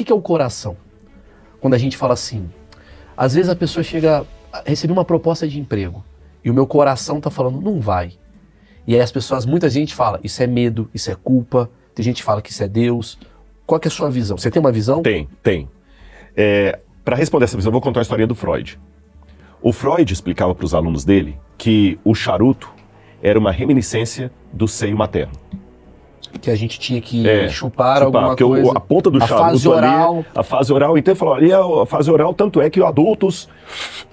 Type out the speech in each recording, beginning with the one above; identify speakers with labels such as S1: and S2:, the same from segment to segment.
S1: que é o coração? Quando a gente fala assim, às vezes a pessoa chega a receber uma proposta de emprego e o meu coração tá falando, não vai. E aí as pessoas, muita gente fala, isso é medo, isso é culpa, tem gente que fala que isso é Deus. Qual que é a sua visão? Você tem uma visão?
S2: Tem. Para responder essa visão, eu vou contar a historinha do Freud. O Freud explicava para os alunos dele que o charuto era uma reminiscência do seio materno.
S1: Que a gente tinha que chupar alguma
S2: porque
S1: coisa.
S2: A ponta do charuto
S1: fase oral.
S2: ali, a fase oral, então ele falou, ali a fase oral, tanto é que adultos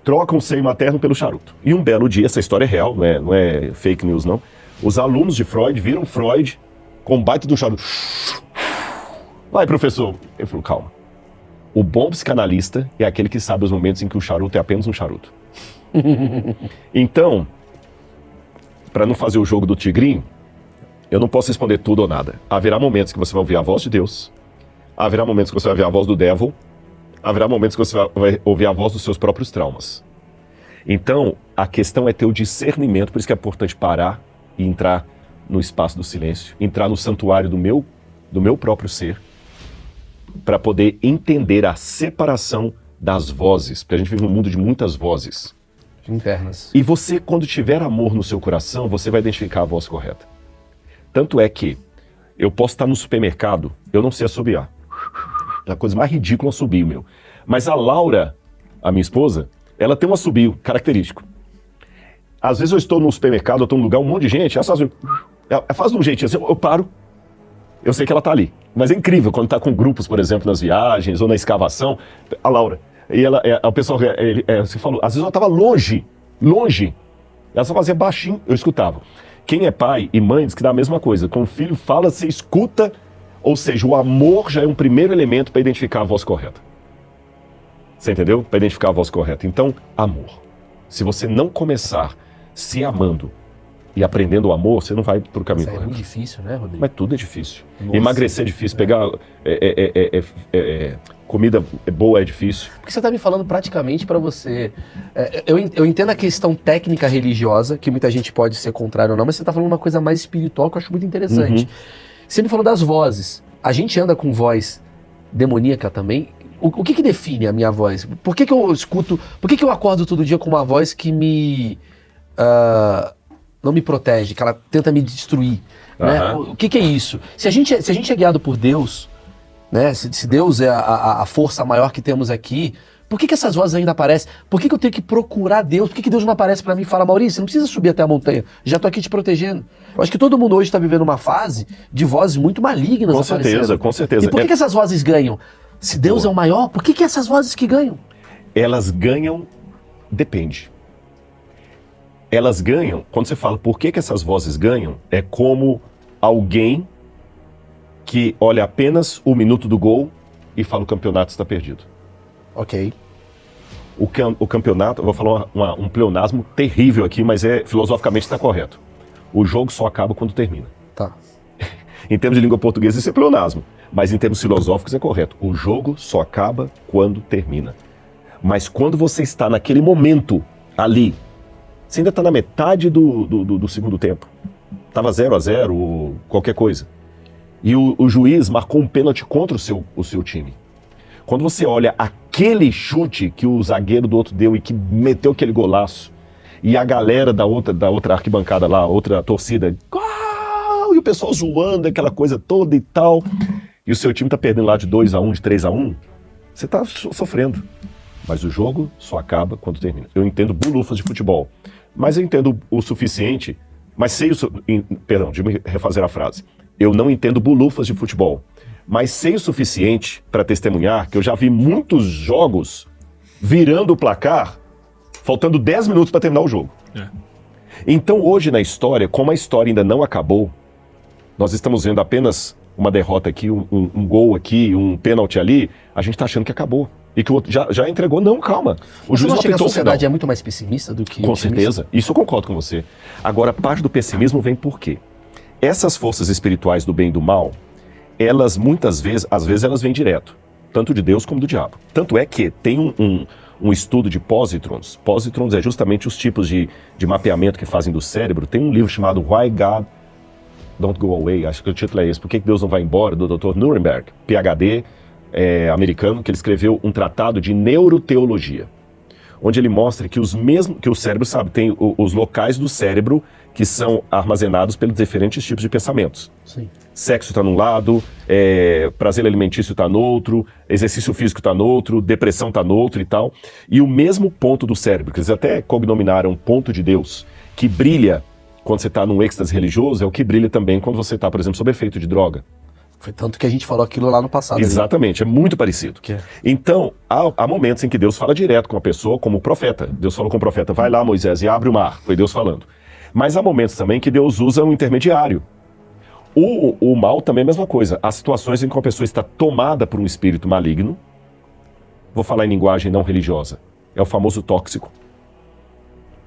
S2: trocam o seio materno pelo charuto. E um belo dia, essa história é real, não é fake news não, os alunos de Freud viram Freud com um baita do charuto. Vai, professor. Ele falou, calma. O bom psicanalista é aquele que sabe os momentos em que o charuto é apenas um charuto. Então, para não fazer o jogo do tigrinho, eu não posso responder tudo ou nada. Haverá momentos que você vai ouvir a voz de Deus, haverá momentos que você vai ouvir a voz do devil, haverá momentos que você vai ouvir a voz dos seus próprios traumas. Então, a questão é ter o discernimento, por isso que é importante parar e entrar no espaço do silêncio, entrar no santuário do meu próprio ser, para poder entender a separação das vozes, porque a gente vive num mundo de muitas vozes.
S1: Internas.
S2: E você, quando tiver amor no seu coração, você vai identificar a voz correta. Tanto é que eu posso estar no supermercado, eu não sei assobiar. É a coisa mais ridícula assobio, meu. Mas a Laura, a minha esposa, ela tem um assobio característico. Às vezes eu estou no supermercado, eu estou num lugar, um monte de gente, ela faz de um jeitinho assim, eu paro, eu sei que ela está ali. Mas é incrível, quando está com grupos, por exemplo, nas viagens ou na escavação, a Laura, e ela, o pessoal, você falou, às vezes ela estava longe, ela só fazia baixinho, eu escutava. Quem é pai e mãe diz que dá a mesma coisa, quando o filho fala, você escuta, ou seja, o amor já é um primeiro elemento para identificar a voz correta. Você entendeu? Para identificar a voz correta. Então, amor. Se você não começar se amando e aprendendo o amor, você não vai para o caminho
S1: Isso
S2: correto.
S1: É muito difícil, né, Rodrigo?
S2: Mas tudo é difícil.
S1: Nossa.
S2: Emagrecer é difícil, pegar comida boa é difícil.
S1: Porque você está me falando praticamente para você... eu entendo a questão técnica religiosa, que muita gente pode ser contrário ou não, mas você está falando uma coisa mais espiritual que eu acho muito interessante. Você me falou das vozes. A gente anda com voz demoníaca também. O que define a minha voz? Por que eu escuto... Por que eu acordo todo dia com uma voz que me... não me protege, que ela tenta me destruir? Né? O que é isso? Se a gente é guiado por Deus, né? Se Deus é a força maior que temos aqui, por que essas vozes ainda aparecem? Por que eu tenho que procurar Deus? Por que Deus não aparece para mim e fala, Maurício, você não precisa subir até a montanha, já estou aqui te protegendo? Eu acho que todo mundo hoje está vivendo uma fase de vozes muito malignas aparecendo.
S2: Com certeza.
S1: E por que essas vozes ganham? Se Deus é o maior, por que essas vozes que ganham?
S2: Elas ganham, depende. Elas ganham, quando você fala por que essas vozes ganham, é como alguém que olha apenas o minuto do gol e fala o campeonato está perdido.
S1: Ok.
S2: O campeonato, eu vou falar um pleonasmo terrível aqui, mas filosoficamente está correto. O jogo só acaba quando termina.
S1: Tá.
S2: Em termos de língua portuguesa, isso é pleonasmo. Mas em termos filosóficos é correto. O jogo só acaba quando termina. Mas quando você está naquele momento, ali, você ainda está na metade do segundo tempo. Estava 0-0, qualquer coisa. E o juiz marcou um pênalti contra o seu time. Quando você olha aquele chute que o zagueiro do outro deu e que meteu aquele golaço, e a galera da outra arquibancada lá, outra torcida, e o pessoal zoando, aquela coisa toda e tal, e o seu time tá perdendo lá de 2-1, de 3-1, você tá sofrendo. Mas o jogo só acaba quando termina. Eu entendo bulufas de futebol, mas eu entendo o suficiente, mas sei perdão, de me refazer a frase. Eu não entendo bulufas de futebol, mas sei o suficiente para testemunhar que eu já vi muitos jogos virando o placar, faltando 10 minutos para terminar o jogo. Então hoje na história, como a história ainda não acabou, nós estamos vendo apenas uma derrota aqui, um gol aqui, um pênalti ali, a gente está achando que acabou. E que o outro já entregou. Não, calma. O juiz não apitou o final. A sociedade
S1: é muito mais pessimista do que...
S2: Com certeza. Isso eu concordo com você. Agora, parte do pessimismo vem por quê? Essas forças espirituais do bem e do mal, elas muitas vezes, às vezes elas vêm direto. Tanto de Deus como do diabo. Tanto é que tem um estudo de positrons. Positrons é justamente os tipos de mapeamento que fazem do cérebro. Tem um livro chamado Why God Don't Go Away, acho que o título é esse, Por que Deus não vai embora, do Dr. Nuremberg, PhD, americano, que ele escreveu um tratado de neuroteologia, onde ele mostra que que o cérebro, sabe, tem os locais do cérebro que são armazenados pelos diferentes tipos de pensamentos.
S1: Sim.
S2: Sexo está num lado, prazer alimentício está no outro, exercício físico está no outro, depressão está no outro e tal. E o mesmo ponto do cérebro, que eles até cognominaram ponto de Deus, que brilha quando você está num êxtase religioso, é o que brilha também quando você está, por exemplo, sob efeito de droga.
S1: Foi tanto que a gente falou aquilo lá no passado.
S2: Exatamente, é muito parecido. Então, há momentos em que Deus fala direto com a pessoa, como o profeta. Deus falou com o profeta, vai lá, Moisés, e abre o mar. Foi Deus falando. Mas há momentos também que Deus usa um intermediário. O mal também é a mesma coisa. Há situações em que uma pessoa está tomada por um espírito maligno. Vou falar em linguagem não religiosa. É o famoso tóxico.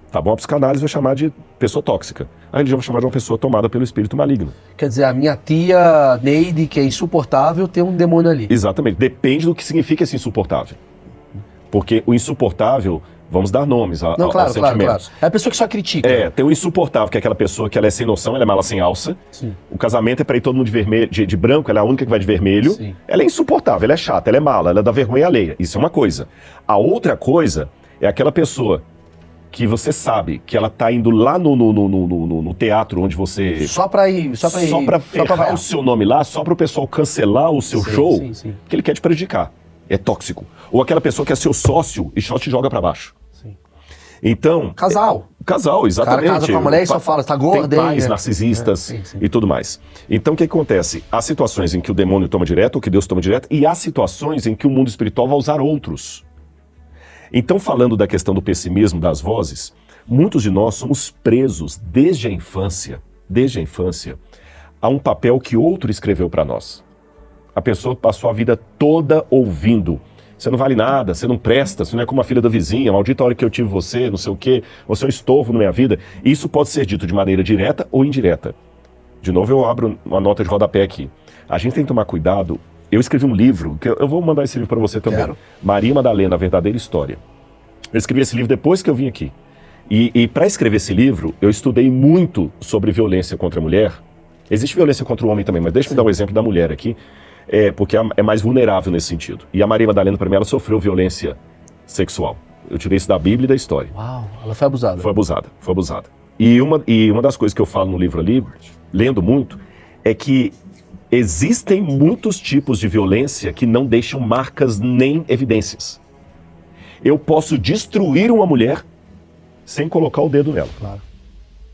S2: Tá bom? A psicanálise vai chamar de pessoa tóxica. A religião vai chamar de uma pessoa tomada pelo espírito maligno.
S1: Quer dizer, a minha tia Neide, que é insuportável, tem um demônio ali.
S2: Exatamente. Depende do que significa esse insuportável. Porque o insuportável, vamos dar nomes aos sentimentos.
S1: Claro. É a pessoa que só critica.
S2: Tem o insuportável, que é aquela pessoa que ela é sem noção, ela é mala sem alça.
S1: Sim.
S2: O casamento é para ir todo mundo de vermelho, de branco, ela é a única que vai de vermelho.
S1: Sim.
S2: Ela é insuportável, ela é chata, ela é mala, ela dá vergonha alheia. Isso é uma coisa. A outra coisa é aquela pessoa que você sabe que ela tá indo lá no teatro onde você...
S1: Só pra
S2: ferrar o seu nome lá, só para o pessoal cancelar o seu show,
S1: sim.
S2: que ele quer te prejudicar. É tóxico. Ou aquela pessoa que é seu sócio e só te joga para baixo.
S1: Sim.
S2: Então...
S1: Casal,
S2: exatamente.
S1: O cara casa com a mulher e só fala, tá gorda,
S2: tem pais narcisistas e tudo mais. Então o que acontece? Há situações em que o demônio toma direto, ou que Deus toma direto, e há situações em que o mundo espiritual vai usar outros. Então, falando da questão do pessimismo das vozes, muitos de nós somos presos desde a infância, a um papel que outro escreveu para nós. A pessoa passou a vida toda ouvindo: você não vale nada, você não presta, você não é como a filha da vizinha, maldita hora que eu tive você, não sei o quê, você é um estorvo na minha vida. Isso pode ser dito de maneira direta ou indireta. De novo, eu abro uma nota de rodapé aqui. A gente tem que tomar cuidado. Eu escrevi um livro, que eu vou mandar esse livro para você também.
S1: Quero.
S2: Maria Madalena, a Verdadeira História. Eu escrevi esse livro depois que eu vim aqui. E para escrever esse livro, eu estudei muito sobre violência contra a mulher. Existe violência contra o homem também, mas deixa eu dar um exemplo da mulher aqui, porque é mais vulnerável nesse sentido. E a Maria Madalena, para mim, ela sofreu violência sexual. Eu tirei isso da Bíblia e da história.
S1: Uau, ela foi abusada.
S2: Foi abusada. E uma das coisas que eu falo no livro ali, lendo muito, é que existem muitos tipos de violência que não deixam marcas nem evidências. Eu posso destruir uma mulher sem colocar o dedo nela.
S1: Claro.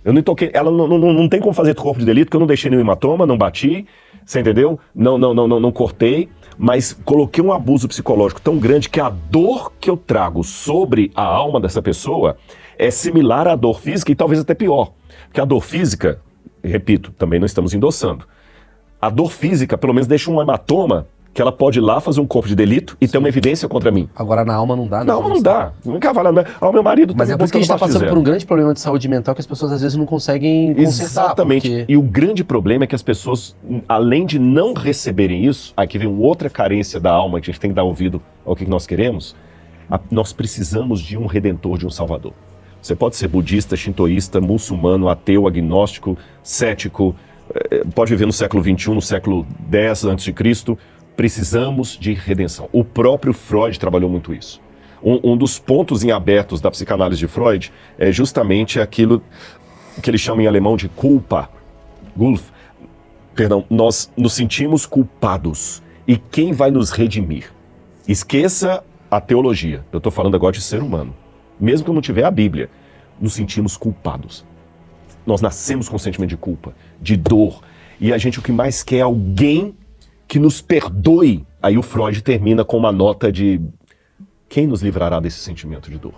S2: Eu não toquei, ela não tem como fazer corpo de delito, porque eu não deixei nenhum hematoma, não bati, você entendeu? Não cortei, mas coloquei um abuso psicológico tão grande que a dor que eu trago sobre a alma dessa pessoa é similar à dor física e talvez até pior. Porque a dor física, repito, também não estamos endossando. A dor física, pelo menos, deixa um hematoma que ela pode ir lá fazer um corpo de delito e ter uma evidência contra mim.
S1: Agora na alma não dá, né?
S2: Na alma não dá. Nunca vai lá. Meu marido...
S1: Mas é por isso que a gente está passando por um grande problema de saúde mental que as pessoas às vezes não conseguem consertar.
S2: Exatamente.
S1: Porque...
S2: E o grande problema é que as pessoas, além de não receberem isso, aqui vem outra carência da alma, que a gente tem que dar ouvido ao que nós queremos, nós precisamos de um redentor, de um salvador. Você pode ser budista, shintoísta, muçulmano, ateu, agnóstico, cético, pode viver no século XXI, no século X a.C., precisamos de redenção. O próprio Freud trabalhou muito isso. Um dos pontos em abertos da psicanálise de Freud é justamente aquilo que ele chama em alemão de culpa. Nós nos sentimos culpados. E quem vai nos redimir? Esqueça a teologia. Eu estou falando agora de ser humano. Mesmo que eu não tiver a Bíblia, nos sentimos culpados. Nós nascemos com um sentimento de culpa, de dor. E a gente o que mais quer é alguém que nos perdoe. Aí o Freud termina com uma nota de: quem nos livrará desse sentimento de dor?